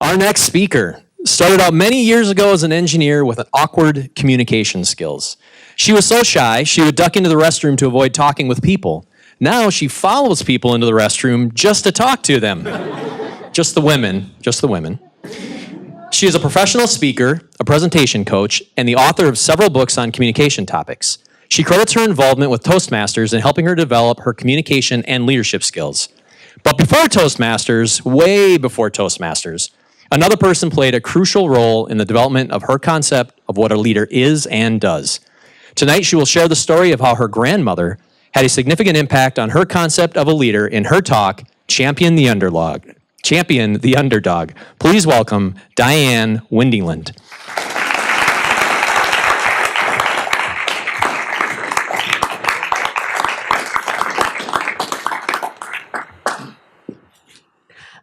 Our next speaker started out many years ago as an engineer with awkward communication skills. She was so shy, she would duck into the restroom to avoid talking with people. Now she follows people into the restroom just to talk to them. Just the women. She is a professional speaker, a presentation coach, and the author of several books on communication topics. She credits her involvement with Toastmasters in helping her develop her communication and leadership skills. But before Toastmasters, way before Toastmasters, another person played a crucial role in the development of her concept of what a leader is and does. Tonight, she will share the story of how her grandmother had a significant impact on her concept of a leader in her talk, Champion the Underdog. Please welcome Diane Windingland.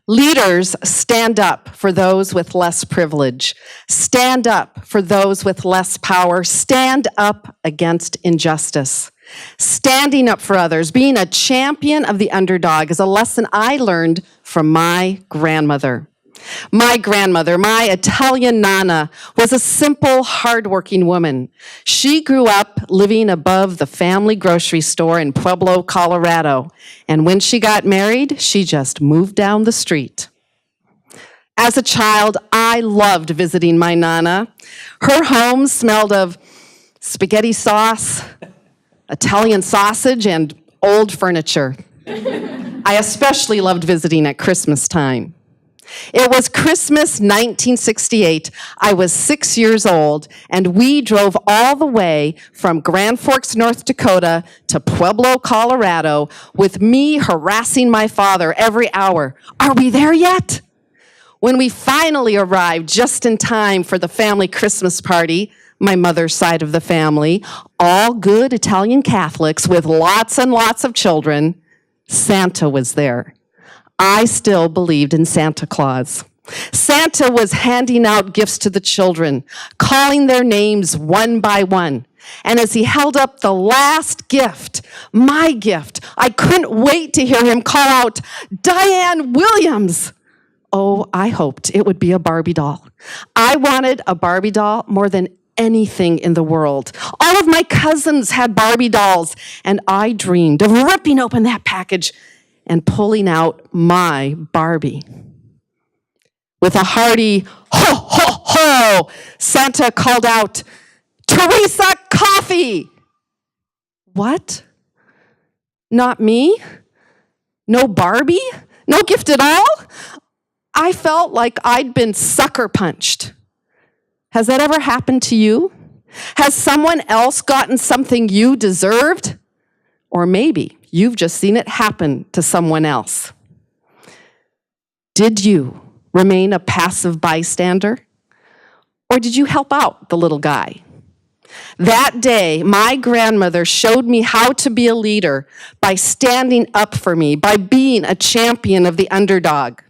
Leaders stand up for those with less privilege. Stand up for those with less power. Stand up against injustice. Standing up for others, being a champion of the underdog is a lesson I learned from my grandmother. My grandmother, my Italian Nana, was a simple, hardworking woman. She grew up living above the family grocery store in Pueblo, Colorado. And when she got married, she just moved down the street. As a child, I loved visiting my Nana. Her home smelled of spaghetti sauce, Italian sausage, and old furniture. I especially loved visiting at Christmas time. It was Christmas 1968. I was 6 years old, and we drove all the way from Grand Forks, North Dakota to Pueblo, Colorado, with me harassing my father every hour. Are we there yet? When we finally arrived just in time for the family Christmas party, my mother's side of the family, all good Italian Catholics with lots and lots of children, Santa was there. I still believed in Santa Claus. Santa was handing out gifts to the children, calling their names one by one. And as he held up the last gift, my gift, I couldn't wait to hear him call out, "Diane Williams!" Oh, I hoped it would be a Barbie doll. I wanted a Barbie doll more than anything in the world. All of my cousins had Barbie dolls, and I dreamed of ripping open that package and pulling out my Barbie. With a hearty ho, ho, ho, Santa called out, "Teresa, coffee!" What? Not me? No Barbie? No gift at all? I felt like I'd been sucker punched. Has that ever happened to you? Has someone else gotten something you deserved? Or maybe you've just seen it happen to someone else. Did you remain a passive bystander? Or did you help out the little guy? That day, my grandmother showed me how to be a leader by standing up for me, by being a champion of the underdog.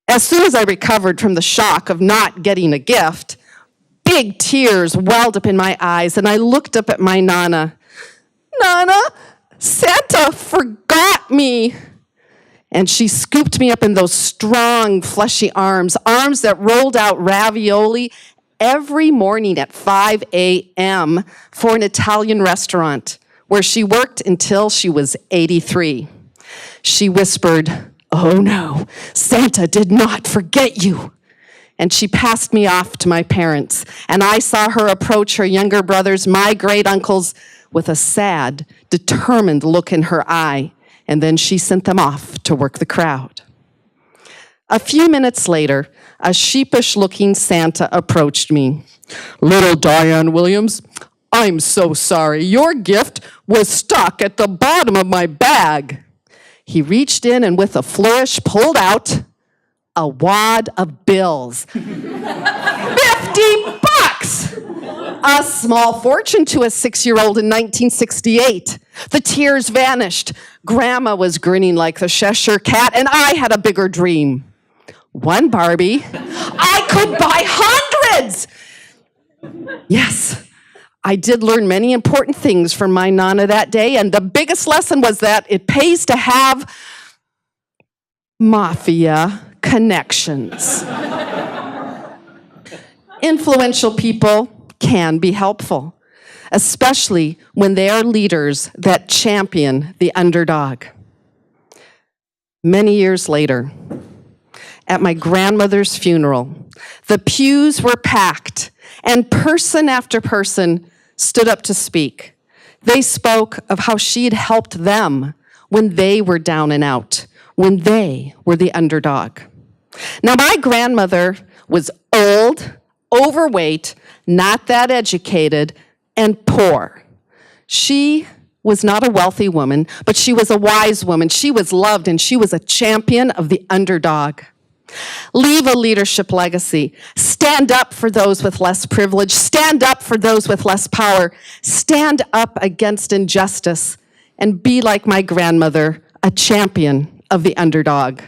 As soon as I recovered from the shock of not getting a gift, big tears welled up in my eyes, and I looked up at my Nana. "Nana, Santa forgot me." And she scooped me up in those strong, fleshy arms that rolled out ravioli every morning at 5 a.m. for an Italian restaurant where she worked until she was 83. She whispered, "Oh no, Santa did not forget you." And she passed me off to my parents, and I saw her approach her younger brothers, my great uncles, with a sad, determined look in her eye, and then she sent them off to work the crowd. A few minutes later, a sheepish-looking Santa approached me. "Little Diane Williams, I'm so sorry. Your gift was stuck at the bottom of my bag." He reached in and with a flourish pulled out a wad of bills. 50 bucks! A small fortune to a 6-year-old in 1968. The tears vanished. Grandma was grinning like the Cheshire Cat, and I had a bigger dream. One Barbie. I could buy hundreds! Yes, I did learn many important things from my Nana that day, and the biggest lesson was that it pays to have mafia connections. Influential people can be helpful, especially when they are leaders that champion the underdog. Many years later, at my grandmother's funeral, the pews were packed, and person after person stood up to speak. They spoke of how she'd helped them when they were down and out, when they were the underdog. Now, my grandmother was old, overweight, not that educated, and poor. She was not a wealthy woman, but she was a wise woman. She was loved, and she was a champion of the underdog. Leave a leadership legacy. Stand up for those with less privilege. Stand up for those with less power. Stand up against injustice, and be like my grandmother, a champion of the underdog.